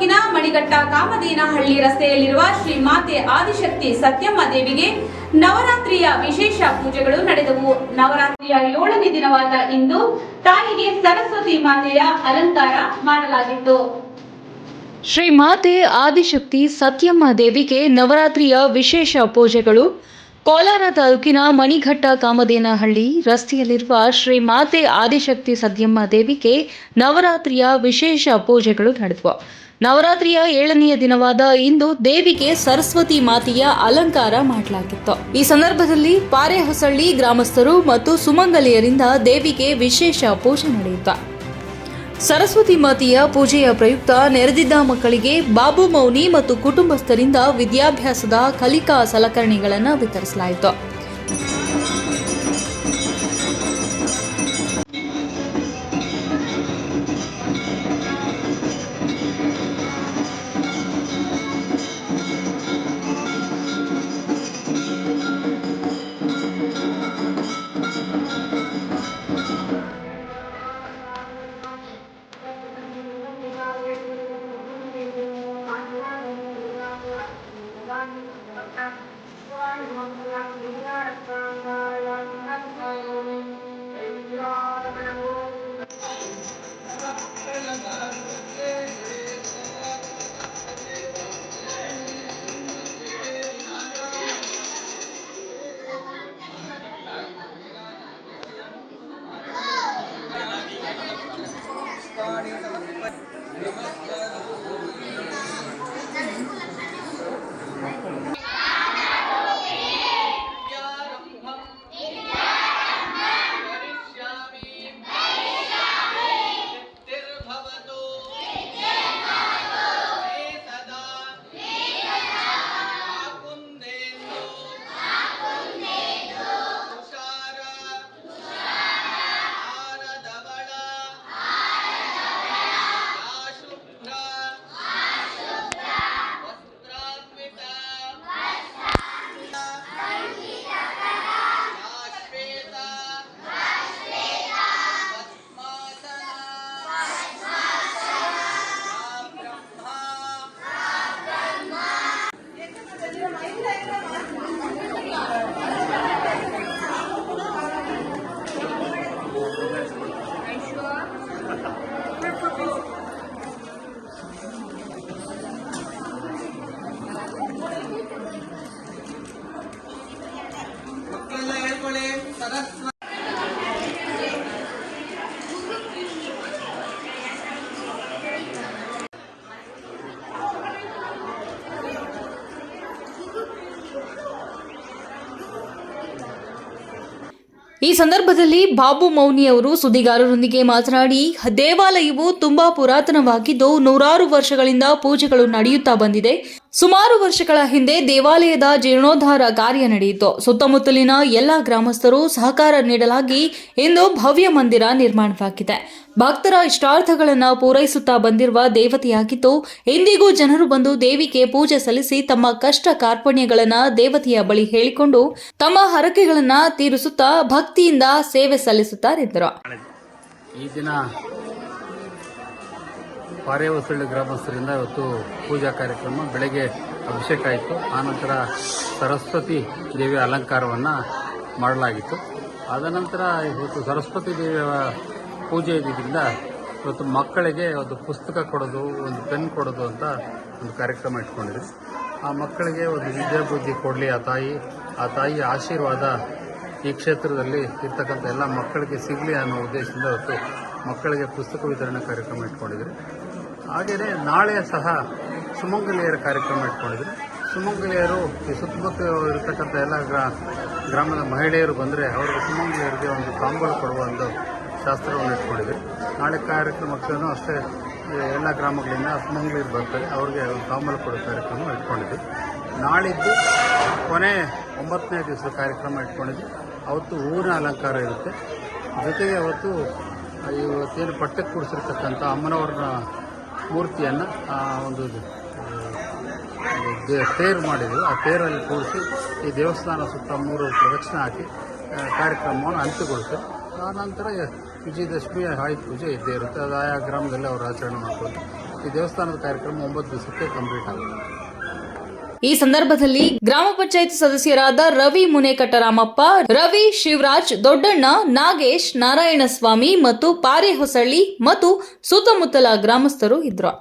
ತಾಲೂಕಿನ ಮಣಿಘಟ್ಟ ಕಾಮದೇನಹಳ್ಳಿ ರಸ್ತೆಯಲ್ಲಿರುವ ಶ್ರೀ ಮಾತೆ ಆದಿಶಕ್ತಿ ಸತ್ಯಮ್ಮ ದೇವಿಗೆ ನವರಾತ್ರಿಯ ವಿಶೇಷ ಪೂಜೆಗಳು ನಡೆದವು. ನವರಾತ್ರಿಯ 7ನೇ ದಿನವಾದ ಇಂದು ತಾಯಿಗೆ ಸರಸ್ವತಿ ಮಾತೆಯ ಅಲಂಕಾರ ಮಾಡಲಾಗಿತ್ತು. ಶ್ರೀ ಮಾತೆ ಆದಿಶಕ್ತಿ ಸತ್ಯಮ್ಮ ದೇವಿಗೆ ನವರಾತ್ರಿಯ ವಿಶೇಷ ಪೂಜೆಗಳು ಕೋಲಾರ ತಾಲೂಕಿನ ಮಣಿಘಟ್ಟ ಕಾಮದೇನಹಳ್ಳಿ ರಸ್ತೆಯಲ್ಲಿರುವ ಶ್ರೀ ಮಾತೆ ಆದಿಶಕ್ತಿ ಸತ್ಯಮ್ಮ ದೇವಿಗೆ ನವರಾತ್ರಿಯ ವಿಶೇಷ ಪೂಜೆಗಳು ನಡೆದವು. ನವರಾತ್ರಿಯ 7ನೆಯ ದಿನವಾದ ಇಂದು ದೇವಿಗೆ ಸರಸ್ವತಿ ಮಾತೆಯ ಅಲಂಕಾರ ಮಾಡಲಾಗಿತ್ತು. ಈ ಸಂದರ್ಭದಲ್ಲಿ ಪಾರೆಹೊಸಳ್ಳಿ ಗ್ರಾಮಸ್ಥರು ಮತ್ತು ಸುಮಂಗಲಿಯರಿಂದ ದೇವಿಗೆ ವಿಶೇಷ ಪೂಜೆ ನಡೆಯಿತು. ಸರಸ್ವತಿ ಮಾತೆಯ ಪೂಜೆಯ ಪ್ರಯುಕ್ತ ನೆರೆದಿದ್ದ ಮಕ್ಕಳಿಗೆ ಬಾಬು ಮೌನಿ ಮತ್ತು ಕುಟುಂಬಸ್ಥರಿಂದ ವಿದ್ಯಾಭ್ಯಾಸದ ಕಲಿಕಾ ಸಲಕರಣೆಗಳನ್ನು ವಿತರಿಸಲಾಯಿತು. ಈ ಸಂದರ್ಭದಲ್ಲಿ ಬಾಬು ಮೌನಿ ಅವರು ಸುದ್ದಿಗಾರರೊಂದಿಗೆ ಮಾತನಾಡಿ, ದೇವಾಲಯವು ತುಂಬಾ ಪುರಾತನವಾಗಿದ್ದು ನೂರಾರು ವರ್ಷಗಳಿಂದ ಪೂಜೆಗಳು ನಡೆಯುತ್ತಾ ಬಂದಿದೆ. ಸುಮಾರು ವರ್ಷಗಳ ಹಿಂದೆ ದೇವಾಲಯದ ಜೀರ್ಣೋದ್ಧಾರ ಕಾರ್ಯ ನಡೆಯಿತು. ಸುತ್ತಮುತ್ತಲಿನ ಎಲ್ಲ ಗ್ರಾಮಸ್ಥರು ಸಹಕಾರ ನೀಡಲಾಗಿ ಇಂದು ಭವ್ಯ ಮಂದಿರ ನಿರ್ಮಾಣವಾಗಿದೆ. ಭಕ್ತರ ಇಷ್ಟಾರ್ಥಗಳನ್ನು ಪೂರೈಸುತ್ತಾ ಬಂದಿರುವ ದೇವತೆಯಾಗಿದ್ದು, ಇಂದಿಗೂ ಜನರು ಬಂದು ದೇವಿಗೆ ಪೂಜೆ ಸಲ್ಲಿಸಿ ತಮ್ಮ ಕಷ್ಟ ಕಾರ್ಪಣ್ಯಗಳನ್ನು ದೇವತೆಯ ಬಳಿ ಹೇಳಿಕೊಂಡು ತಮ್ಮ ಹರಕೆಗಳನ್ನು ತೀರಿಸುತ್ತಾ ಭಕ್ತಿಯಿಂದ ಸೇವೆ ಸಲ್ಲಿಸುತ್ತಾರೆಂದರು. ಈ ದಿನ ಪಾರೆಹೊಸಳ್ಳಿ ಗ್ರಾಮಸ್ಥರಿಂದ ಇವತ್ತು ಪೂಜಾ ಕಾರ್ಯಕ್ರಮ, ಬೆಳಗ್ಗೆ ಅಭಿಷೇಕ ಆಯಿತು. ಆನಂತರ ಸರಸ್ವತಿ ದೇವಿಯ ಅಲಂಕಾರವನ್ನು ಮಾಡಲಾಗಿತ್ತು. ಆದ ನಂತರ ಇವತ್ತು ಸರಸ್ವತಿ ದೇವಿಯ ಪೂಜೆ ಇದ್ದಿದ್ದರಿಂದ ಇವತ್ತು ಮಕ್ಕಳಿಗೆ ಒಂದು ಪುಸ್ತಕ ಕೊಡೋದು, ಒಂದು ಪೆನ್ ಕೊಡೋದು ಅಂತ ಒಂದು ಕಾರ್ಯಕ್ರಮ ಇಟ್ಕೊಂಡಿದ್ವಿ. ಆ ಮಕ್ಕಳಿಗೆ ಒಂದು ವಿದ್ಯಾಬುದ್ಧಿ ಕೊಡಲಿ ಆ ತಾಯಿಯ ಆಶೀರ್ವಾದ ಈ ಕ್ಷೇತ್ರದಲ್ಲಿ ಇರ್ತಕ್ಕಂಥ ಎಲ್ಲ ಮಕ್ಕಳಿಗೆ ಸಿಗಲಿ ಅನ್ನೋ ಉದ್ದೇಶದಿಂದ ಇವತ್ತು ಮಕ್ಕಳಿಗೆ ಪುಸ್ತಕ ವಿತರಣೆ ಕಾರ್ಯಕ್ರಮ ಇಟ್ಕೊಂಡಿದ್ವಿ. ಹಾಗೆಯೇ ನಾಳೆ ಸಹ ಸುಮಂಗಲಿಯರ ಕಾರ್ಯಕ್ರಮ ಇಟ್ಕೊಂಡಿದ್ವಿ. ಸುಮಂಗಲಿಯರು ಈ ಸುತ್ತಮುತ್ತ ಇರತಕ್ಕಂಥ ಎಲ್ಲ ಗ್ರಾಮದ ಮಹಿಳೆಯರು ಬಂದರೆ ಅವರಿಗೆ ಸುಮಂಗಲಿಯರಿಗೆ ಒಂದು ತಾಂಬೂಲ ಕೊಡುವ ಒಂದು ಶಾಸ್ತ್ರವನ್ನು ಇಟ್ಕೊಂಡಿದ್ವಿ. ನಾಳೆ ಕಾರ್ಯಕ್ರಮಕ್ಕೂ ಅಷ್ಟೇ ಎಲ್ಲ ಗ್ರಾಮಗಳಿಂದ ಸುಮಂಗಲಿಯರು ಬರ್ತಾರೆ, ಅವ್ರಿಗೆ ಒಂದು ತಾಂಬೂಲ ಕೊಡೋ ಕಾರ್ಯಕ್ರಮ ಇಟ್ಕೊಂಡಿದ್ವಿ. ನಾಳಿದ್ದು ಕೊನೆ 9ನೇ ದಿವಸದ ಕಾರ್ಯಕ್ರಮ ಇಟ್ಕೊಂಡಿದ್ವಿ. ಅವತ್ತು ಹೂವಿನ ಅಲಂಕಾರ ಇರುತ್ತೆ. ಜೊತೆಗೆ ಅವತ್ತು ಇವತ್ತೇನು ಪಟ್ಟಕ್ಕೆ ಕೂಡಿಸಿರ್ತಕ್ಕಂಥ ಅಮ್ಮನವ್ರನ್ನ ಮೂರ್ತಿಯನ್ನು ಒಂದು ತೇರು ಮಾಡಿದ್ವಿ. ಆ ತೇರಲ್ಲಿ ಕೂಡಿಸಿ ಈ ದೇವಸ್ಥಾನ ಸುತ್ತ 3 ಪ್ರದಕ್ಷಿಣೆ ಹಾಕಿ ಕಾರ್ಯಕ್ರಮವನ್ನು ಅಂತ್ಯಗೊಳಿಸಿ ಆನಂತರ ವಿಜಯದಶಮಿ ಆಯುಧ ಪೂಜೆ ಇದ್ದೇ ಇರುತ್ತೆ. ಅದು ಆಯಾ ಗ್ರಾಮದಲ್ಲಿ ಅವರು ಆಚರಣೆ ಮಾಡ್ತಾರೆ. ಈ ದೇವಸ್ಥಾನದ ಕಾರ್ಯಕ್ರಮ 9 ದಿವಸಕ್ಕೆ ಕಂಪ್ಲೀಟ್ ಆಗುತ್ತೆ. ಈ ಸಂದರ್ಭದಲ್ಲಿ ಗ್ರಾಮ ಪಂಚಾಯತ್ ಸದಸ್ಯರಾದ ರವಿ ಮುನೇಕಟ್ಟರಾಮಪ್ಪ, ರವಿ, ಶಿವರಾಜ್, ದೊಡ್ಡಣ್ಣ, ನಾಗೇಶ್, ನಾರಾಯಣಸ್ವಾಮಿ ಮತ್ತು ಪಾರೆ ಹೊಸಳ್ಳಿ ಮತ್ತು ಸುತ್ತಮುತ್ತಲ ಗ್ರಾಮಸ್ಥರು ಇದ್ರು.